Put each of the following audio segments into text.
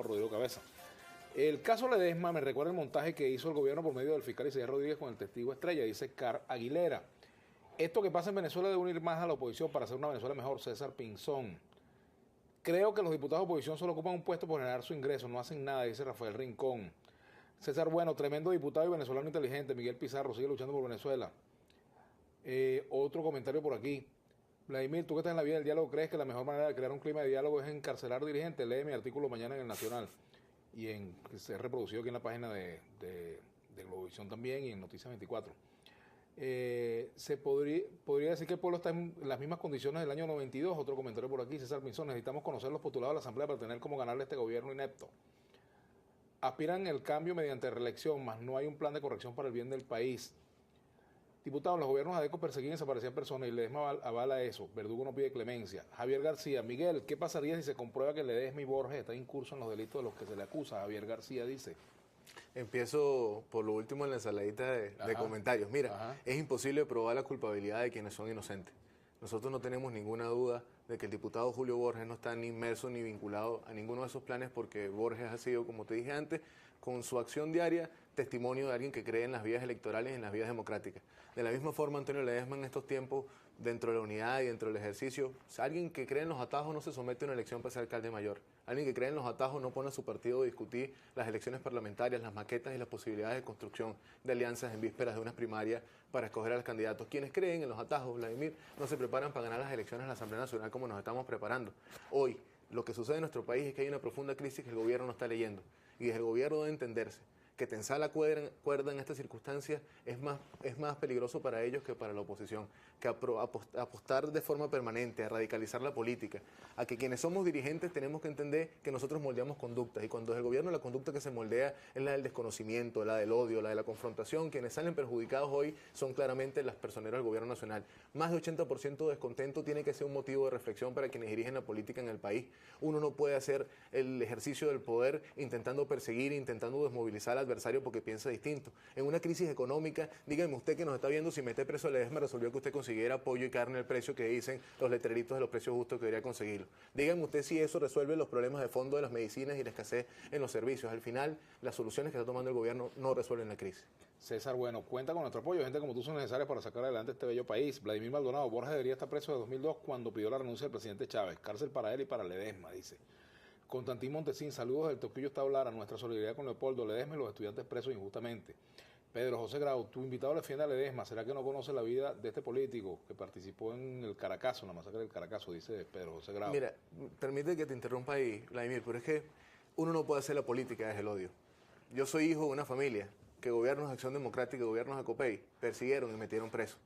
Rodrigo Cabeza. El caso Ledesma me recuerda el montaje que hizo el gobierno por medio del fiscal Isaías Rodríguez con el testigo estrella, dice Car Aguilera. Esto que pasa en Venezuela debe unir más a la oposición para hacer una Venezuela mejor, César Pinzón. Creo que los diputados de oposición solo ocupan un puesto por generar su ingreso, no hacen nada, dice Rafael Rincón. César Bueno, tremendo diputado y venezolano inteligente, Miguel Pizarro, sigue luchando por Venezuela. Otro comentario por aquí. Vladimir, tú que estás en la vida del diálogo, ¿crees que la mejor manera de crear un clima de diálogo es encarcelar dirigentes? Lee mi artículo mañana en el Nacional y que se ha reproducido aquí en la página de Globovisión también y en Noticias 24. Podría decir que el pueblo está en las mismas condiciones del año 92. Otro comentario por aquí, César Pinzón. Necesitamos conocer los postulados de la Asamblea para tener cómo ganarle a este gobierno inepto. Aspiran el cambio mediante reelección, mas no hay un plan de corrección para el bien del país. Diputados, los gobiernos adecos perseguían y desaparecían personas y Ledesma avala eso. Verdugo no pide clemencia. Javier García, Miguel, ¿qué pasaría si se comprueba que Ledesma y Borges están incursos en los delitos de los que se le acusa? Javier García dice. Empiezo por lo último en la ensaladita de comentarios. Mira, es imposible probar la culpabilidad de quienes son inocentes. Nosotros no tenemos ninguna duda de que el diputado Julio Borges no está ni inmerso ni vinculado a ninguno de esos planes porque Borges ha sido, como te dije antes, con su acción diaria, testimonio de alguien que cree en las vías electorales y en las vías democráticas. De la misma forma, Antonio Ledesma en estos tiempos, dentro de la unidad y dentro del ejercicio, alguien que cree en los atajos no se somete a una elección para ser alcalde mayor. Alguien que cree en los atajos no pone a su partido a discutir las elecciones parlamentarias, las maquetas y las posibilidades de construcción de alianzas en vísperas de unas primarias para escoger a los candidatos. Quienes creen en los atajos, Vladimir, no se preparan para ganar las elecciones a la Asamblea Nacional como nos estamos preparando. Hoy, lo que sucede en nuestro país es que hay una profunda crisis que el gobierno no está leyendo. Y desde el gobierno debe entenderse que tensar la cuerda en estas circunstancias es más peligroso para ellos que para la oposición, que apostar de forma permanente, a radicalizar la política, a que quienes somos dirigentes tenemos que entender que nosotros moldeamos conductas, y cuando es el gobierno la conducta que se moldea es la del desconocimiento, la del odio, la de la confrontación. Quienes salen perjudicados hoy son claramente las personeras del gobierno nacional. Más de 80% de descontento tiene que ser un motivo de reflexión para quienes dirigen la política en el país. Uno no puede hacer el ejercicio del poder intentando perseguir, intentando desmovilizar al adversario porque piensa distinto. En una crisis económica, dígame usted que nos está viendo, si mete preso a Ledesma resolvió que usted consiguiera pollo y carne al precio que dicen los letreritos de los precios justos que debería conseguirlo. Dígame usted si eso resuelve los problemas de fondo de las medicinas y la escasez en los servicios. Al final, las soluciones que está tomando el gobierno no resuelven la crisis. César, bueno, cuenta con nuestro apoyo. Gente como tú son necesarias para sacar adelante este bello país. Vladimir Maldonado, Borges debería estar preso de 2002 cuando pidió la renuncia del presidente Chávez. Cárcel para él y para Ledesma, dice. Constantín Montesín, saludos del Toquillo está hablar a nuestra solidaridad con Leopoldo Ledesma y los estudiantes presos injustamente. Pedro José Grau, tu invitado defiende a Ledesma, ¿será que no conoce la vida de este político que participó en el Caracazo, en la masacre del Caracazo? Dice Pedro José Grau. Mira, permite que te interrumpa ahí, Vladimir, pero es que uno no puede hacer la política desde el odio. Yo soy hijo de una familia que gobiernos de Acción Democrática y gobiernos de COPEI persiguieron y metieron preso.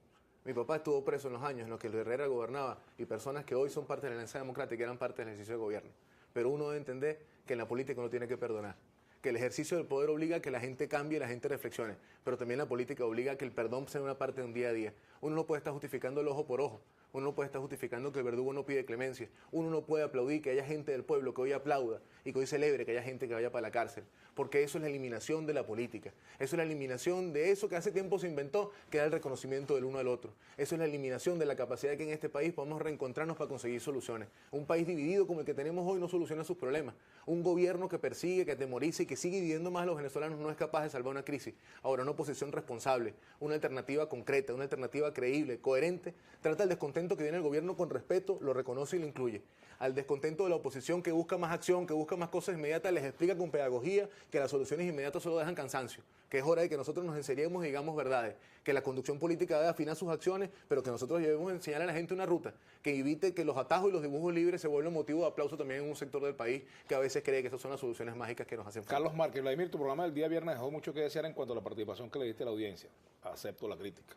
Mi papá estuvo preso en los años en los que el Herrera gobernaba y personas que hoy son parte de la Alianza Democrática eran parte del ejercicio de gobierno. Pero uno debe entender que en la política uno tiene que perdonar, que el ejercicio del poder obliga a que la gente cambie y la gente reflexione, pero también la política obliga a que el perdón sea una parte de un día a día. Uno no puede estar justificando el ojo por ojo, uno no puede estar justificando que el verdugo no pide clemencia, uno no puede aplaudir que haya gente del pueblo que hoy aplauda y que hoy celebre que haya gente que vaya para la cárcel, porque eso es la eliminación de la política, eso es la eliminación de eso que hace tiempo se inventó, que era el reconocimiento del uno al otro, eso es la eliminación de la capacidad de que en este país podamos reencontrarnos para conseguir soluciones. Un país dividido como el que tenemos hoy no soluciona sus problemas, un gobierno que persigue, que atemoriza y que sigue dividiendo más a los venezolanos no es capaz de salvar una crisis. Ahora, una oposición responsable, una alternativa concreta, una alternativa creíble, coherente, trata el descontento que viene el gobierno con respeto, lo reconoce y lo incluye. Al descontento de la oposición que busca más acción, que busca más cosas inmediatas, les explica con pedagogía que las soluciones inmediatas solo dejan cansancio, que es hora de que nosotros nos enseñemos y digamos verdades, que la conducción política debe afinar sus acciones, pero que nosotros debemos enseñar a la gente una ruta, que evite que los atajos y los dibujos libres se vuelvan motivo de aplauso también en un sector del país que a veces cree que esas son las soluciones mágicas que nos hacen falta. Carlos Márquez, Vladimir, tu programa del día viernes dejó mucho que desear en cuanto a la participación que le diste a la audiencia. Acepto la crítica.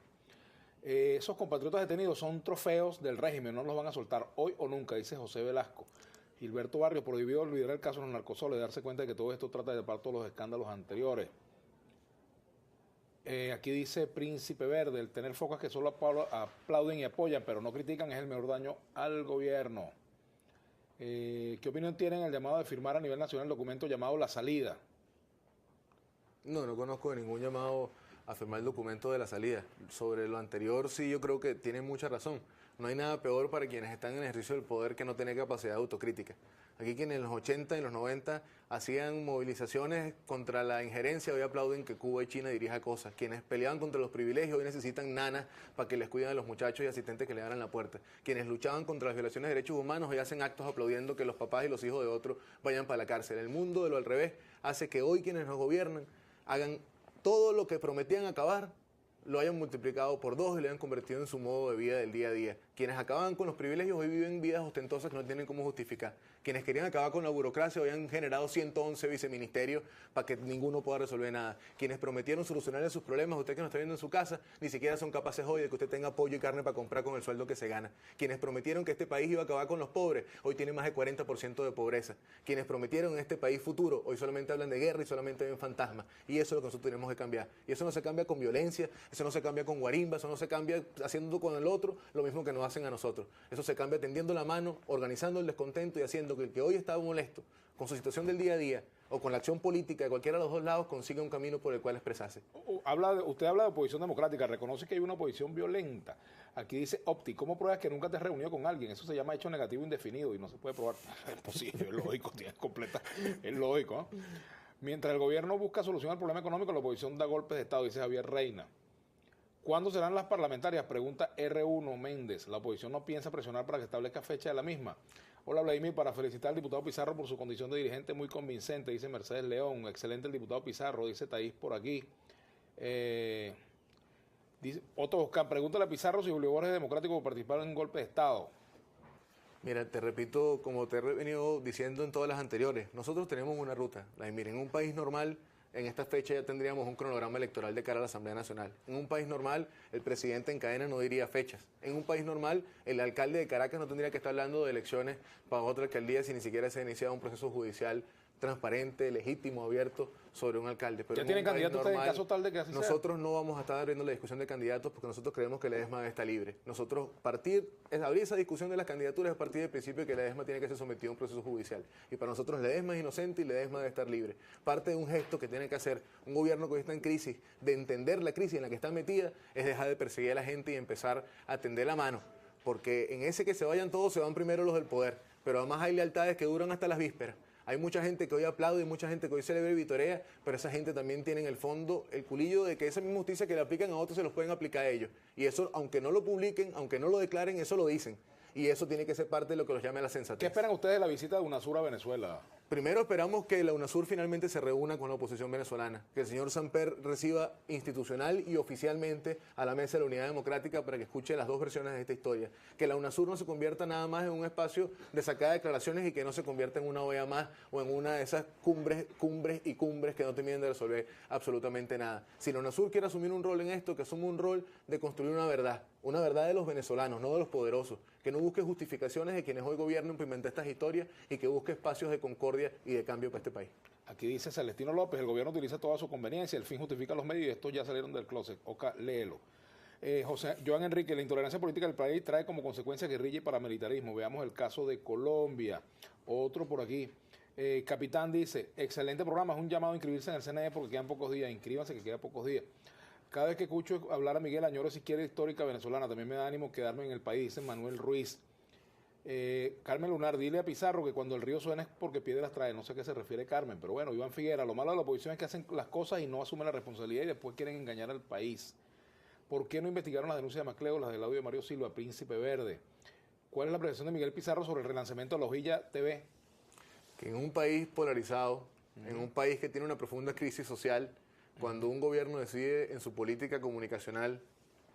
Esos compatriotas detenidos son trofeos del régimen, no los van a soltar hoy o nunca, dice José Velasco. Gilberto Barrio, prohibido olvidar el caso de los narcosoles, darse cuenta de que todo esto trata de tapar todos los escándalos anteriores. Aquí dice Príncipe Verde, el tener focas que solo aplauden y apoyan, pero no critican, es el mejor daño al gobierno. ¿Qué opinión tienen el llamado de firmar a nivel nacional el documento llamado La Salida? No conozco de ningún llamado a firmar el documento de la salida. Sobre lo anterior, sí, yo creo que tiene mucha razón. No hay nada peor para quienes están en el ejercicio del poder que no tener capacidad de autocrítica. Aquí quienes en los 80 y en los 90 hacían movilizaciones contra la injerencia, hoy aplauden que Cuba y China dirijan cosas. Quienes peleaban contra los privilegios hoy necesitan nanas para que les cuiden a los muchachos y asistentes que le abran la puerta. Quienes luchaban contra las violaciones de derechos humanos hoy hacen actos aplaudiendo que los papás y los hijos de otros vayan para la cárcel. El mundo de lo al revés hace que hoy quienes nos gobiernan hagan todo lo que prometían acabar, lo hayan multiplicado por 2 y lo hayan convertido en su modo de vida del día a día. Quienes acababan con los privilegios hoy viven vidas ostentosas que no tienen cómo justificar. Quienes querían acabar con la burocracia hoy han generado 111 viceministerios para que ninguno pueda resolver nada. Quienes prometieron solucionarle sus problemas, usted que nos está viendo en su casa, ni siquiera son capaces hoy de que usted tenga pollo y carne para comprar con el sueldo que se gana. Quienes prometieron que este país iba a acabar con los pobres, hoy tiene más de 40% de pobreza. Quienes prometieron en este país futuro, hoy solamente hablan de guerra y solamente ven fantasmas. Y eso es lo que nosotros tenemos que cambiar. Y eso no se cambia con violencia, eso no se cambia con guarimba, eso no se cambia haciendo con el otro lo mismo que nos hacen a nosotros. Eso se cambia tendiendo la mano, organizando el descontento y haciendo que el que hoy está molesto con su situación del día a día o con la acción política de cualquiera de los dos lados consiga un camino por el cual expresarse. Usted habla de oposición democrática, reconoce que hay una oposición violenta. Aquí dice Opti, ¿cómo pruebas que nunca te has reunido con alguien? Eso se llama hecho negativo indefinido y no se puede probar. Es posible, es lógico, tienes completa, es lógico, ¿no? Mientras el gobierno busca solución al problema económico, la oposición da golpes de Estado, dice Javier Reina. ¿Cuándo serán las parlamentarias? Pregunta R1 Méndez. La oposición no piensa presionar para que establezca fecha de la misma. Hola Vladimir, para felicitar al diputado Pizarro por su condición de dirigente muy convincente, dice Mercedes León. Excelente el diputado Pizarro, dice Taís por aquí. Dice Otto Oscar, pregúntale a Pizarro si Julio Borges es democrático por participar en un golpe de Estado. Mira, te repito, como te he venido diciendo en todas las anteriores, nosotros tenemos una ruta. Vladimir, en un país normal, en esta fecha ya tendríamos un cronograma electoral de cara a la Asamblea Nacional. En un país normal, el presidente en cadena no diría fechas. En un país normal, el alcalde de Caracas no tendría que estar hablando de elecciones para otra alcaldía si ni siquiera se ha iniciado un proceso judicial transparente, legítimo, abierto sobre un alcalde. Pero ¿ya tienen candidatos ustedes en caso tal de que así nosotros sea? No vamos a estar abriendo la discusión de candidatos porque nosotros creemos que la ESMA está libre. Nosotros abrir esa discusión de las candidaturas es a partir del principio de que la ESMA tiene que ser sometida a un proceso judicial. Y para nosotros la ESMA es inocente y la ESMA debe estar libre. Parte de un gesto que tiene que hacer un gobierno que hoy está en crisis, de entender la crisis en la que está metida, es dejar de perseguir a la gente y empezar a tender la mano. Porque en ese que se vayan todos, se van primero los del poder. Pero además hay lealtades que duran hasta las vísperas. Hay mucha gente que hoy aplaude y mucha gente que hoy celebra y vitorea, pero esa gente también tiene en el fondo el culillo de que esa misma justicia que le aplican a otros se los pueden aplicar a ellos. Y eso, aunque no lo publiquen, aunque no lo declaren, eso lo dicen. Y eso tiene que ser parte de lo que los llame la sensatez. ¿Qué esperan ustedes de la visita de UNASUR a Venezuela? Primero esperamos que la UNASUR finalmente se reúna con la oposición venezolana, que el señor Samper reciba institucional y oficialmente a la mesa de la Unidad Democrática para que escuche las dos versiones de esta historia. Que la UNASUR no se convierta nada más en un espacio de sacada de declaraciones y que no se convierta en una OEA más o en una de esas cumbres que no terminan de resolver absolutamente nada. Si la UNASUR quiere asumir un rol en esto, que asuma un rol de construir una verdad de los venezolanos, no de los poderosos, que no busque justificaciones de quienes hoy gobiernan para inventar estas historias y que busque espacios de concordia y de cambio para este país. Aquí dice Celestino López, el gobierno utiliza toda su conveniencia, el fin justifica los medios y estos ya salieron del closet. Oca, léelo. Joan Enrique, la intolerancia política del país trae como consecuencia guerrilla y paramilitarismo. Veamos el caso de Colombia. Otro por aquí. Capitán dice, excelente programa, es un llamado a inscribirse en el CNE porque quedan pocos días, inscríbanse que quedan pocos días. Cada vez que escucho hablar a Miguel añoro si quiere histórica venezolana, también me da ánimo quedarme en el país, dice Manuel Ruiz. Carmen Lunar, dile a Pizarro que cuando el río suena es porque piedras trae, no sé a qué se refiere Carmen, pero bueno, Iván Figuera, lo malo de la oposición es que hacen las cosas y no asumen la responsabilidad y después quieren engañar al país. ¿Por qué no investigaron las denuncias de Macleo, las del audio de Mario Silva, Príncipe Verde? ¿Cuál es la apreciación de Miguel Pizarro sobre el relanzamiento de la Hojilla TV? Que en un país polarizado, en un país que tiene una profunda crisis social, cuando un gobierno decide en su política comunicacional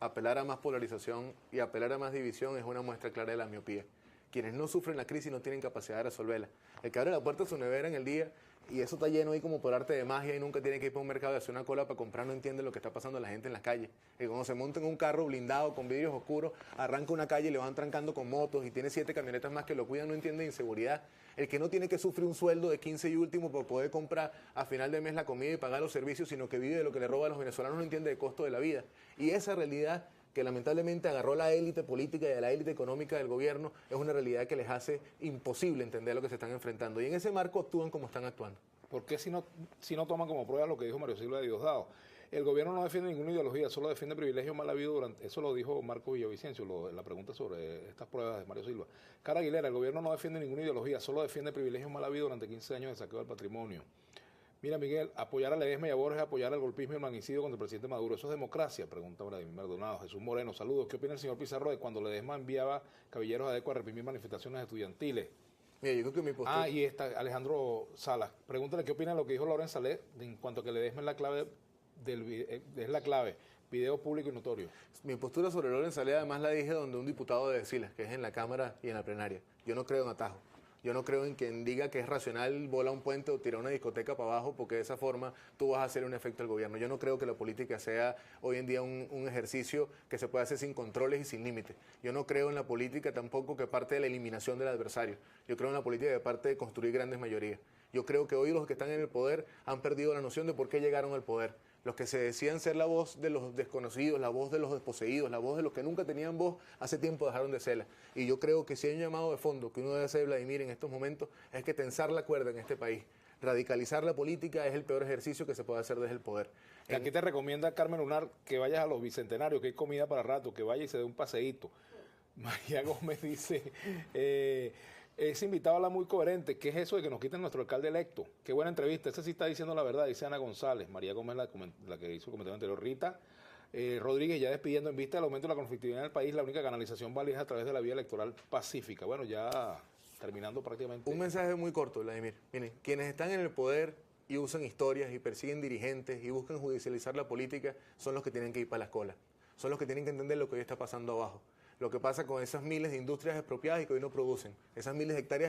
apelar a más polarización y apelar a más división es una muestra clara de la miopía. Quienes no sufren la crisis no tienen capacidad de resolverla. El que abre la puerta de su nevera en el día y eso está lleno ahí como por arte de magia y nunca tiene que ir para un mercado y hacer una cola para comprar, no entiende lo que está pasando a la gente en las calles. Y cuando se monta en un carro blindado con vidrios oscuros, arranca una calle y le van trancando con motos y tiene 7 camionetas más que lo cuidan, no entiende de inseguridad. El que no tiene que sufrir un sueldo de 15 y último para poder comprar a final de mes la comida y pagar los servicios, sino que vive de lo que le roba a los venezolanos, no entiende el costo de la vida. Y esa realidad que lamentablemente agarró la élite política y la élite económica del gobierno, es una realidad que les hace imposible entender lo que se están enfrentando. Y en ese marco actúan como están actuando. ¿Por qué si no toman como prueba lo que dijo Mario Silva de Diosdado? el gobierno no defiende ninguna ideología, solo defiende privilegios mal habidos durante... Eso lo dijo Marco Villavicencio, la pregunta sobre estas pruebas de Mario Silva. Cara Aguilera, el gobierno no defiende ninguna ideología, solo defiende privilegios mal habidos durante 15 años de saqueo del patrimonio. Mira, Miguel, apoyar a Ledesma y a Borges, apoyar al golpismo y el magnicidio contra el presidente Maduro, ¿eso es democracia? Pregunta Vladimir Maldonado. Jesús Moreno, saludos. ¿Qué opina el señor Pizarro de cuando Ledesma enviaba cabilleros a Adeco a reprimir manifestaciones estudiantiles? Mira, yo creo que mi postura... y está Alejandro Salas. Pregúntale qué opina de lo que dijo Loren Salé en cuanto a que Ledesma es la clave es la clave, video público y notorio. Mi postura sobre Loren Salé además la dije donde un diputado de Silas, que es en la Cámara y en la plenaria. Yo no creo en atajos. Yo no creo en quien diga que es racional volar un puente o tirar una discoteca para abajo porque de esa forma tú vas a hacer un efecto al gobierno. Yo no creo que la política sea hoy en día un ejercicio que se pueda hacer sin controles y sin límites. Yo no creo en la política tampoco que parte de la eliminación del adversario. Yo creo en la política que parte de construir grandes mayorías. Yo creo que hoy los que están en el poder han perdido la noción de por qué llegaron al poder. Los que se decían ser la voz de los desconocidos, la voz de los desposeídos, la voz de los que nunca tenían voz, hace tiempo dejaron de serla. Y yo creo que si hay un llamado de fondo que uno debe hacer, Vladimir, en estos momentos, es que tensar la cuerda en este país. Radicalizar la política es el peor ejercicio que se puede hacer desde el poder. Aquí te recomienda Carmen Lunar que vayas a los bicentenarios, que hay comida para rato, que vaya y se dé un paseíto. María Gómez dice... ese invitado habla muy coherente. ¿Qué es eso de que nos quiten nuestro alcalde electo? Qué buena entrevista. Ese sí está diciendo la verdad, dice Ana González. María Gómez, la que hizo el comentario anterior. Rita Rodríguez, ya despidiendo, en vista del aumento de la conflictividad en el país, la única canalización válida es a través de la vía electoral pacífica. Bueno, ya terminando prácticamente. Un mensaje muy corto, Vladimir. Miren, quienes están en el poder y usan historias y persiguen dirigentes y buscan judicializar la política son los que tienen que ir para la cola. Son los que tienen que entender lo que hoy está pasando abajo. Lo que pasa con esas miles de industrias expropiadas y que hoy no producen. Esas miles de hectáreas